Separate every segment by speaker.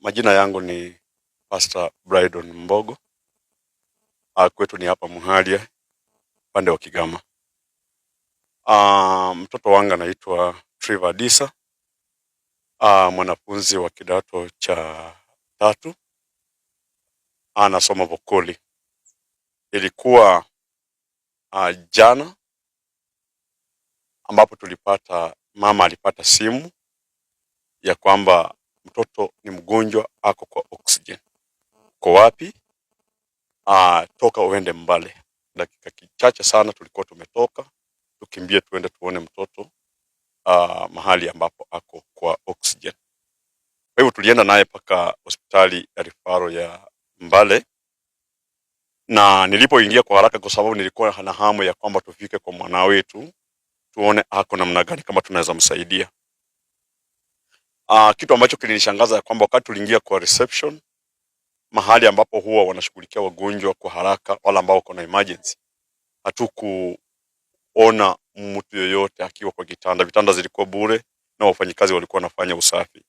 Speaker 1: Majina yangu ni Pastor Brydon Mbogo. Kwetu ni hapa Muhalia, pande wa Kigama. Mtoto wangu anaitwa Trevor Disa. Mwanafunzi wa kidato cha 3. Anasoma vokoli. Ilikuwa jana ambapo mama alipata simu ya kwamba mtoto ni mgonjwa, ako kwa oxygen. Kwa wapi? Toka uende Mbale. Dakika kichache sana tulikuwa tumetoka, tukimbie tuende tuone mtoto mahali ambapo ako kwa oxygen. Kwa hivyo tulienda naye paka hospitali ya rifaro ya Mbale, na nilipoingia kwa haraka kwa sababu nilikuwa na hamu ya kwamba tufike kwa mwana wetu tuone ako namna gani, kama tunaweza msaidia. Kitu ambacho kilinishangaza ya kwamba wakati tuliingia kwa reception, mahali ambapo huwa wanashughulikia wagonjwa kwa haraka wala ambao kuna emergency, hatukuona mtu yoyote akiwa kwa kitanda. Vitanda zilikuwa bure na wafanyikazi walikuwa wanafanya usafi.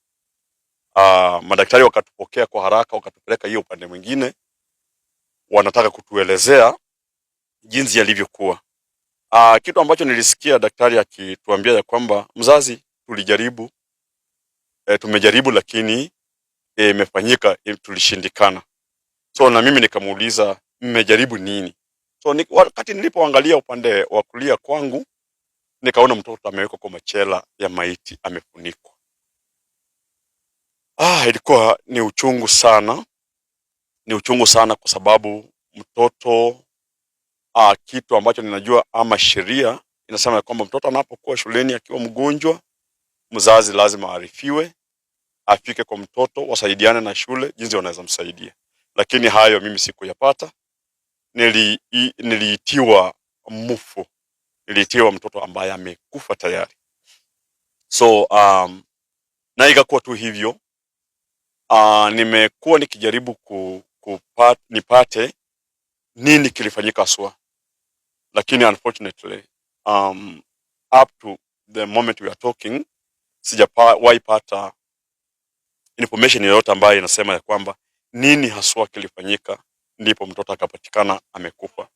Speaker 1: Madaktari wakatupokea kwa haraka, wakatupeleka hiyo upande mwingine, wanataka kutuelezea jinsi yalivyokuwa. Kitu ambacho nilisikia daktari akituambia ya kwamba mzazi, tumejaribu lakini imefanyika, tulishindikana. So na mimi nikamuuliza mmejaribu nini? So wakati nilipoangalia upande wa kulia kwangu, nikaona mtoto amewekwa kwa machela ya maiti, amefunikwa. Ilikuwa ni uchungu sana. Ni uchungu sana kwa sababu mtoto, kitu ambacho ninajua ama sheria inasema kwamba mtoto anapokuwa shuleni akiwa mgonjwa, mzazi lazima arifiwe, afike kwa mtoto, wasaidiane na shule jinsi wanaweza msaidia. Lakini hayo mimi sikuyapata. Niliitiwa mfu. Niliitiwa mtoto ambaye amekufa tayari. So na ikakuwa tu hivyo. Nimekuwa nikijaribu nipate nini kilifanyika haswa, lakini unfortunately up to the moment we are talking, sijawahi pata information yoyote ambayo inasema ya kwamba nini haswa kilifanyika ndipo mtoto akapatikana amekufa.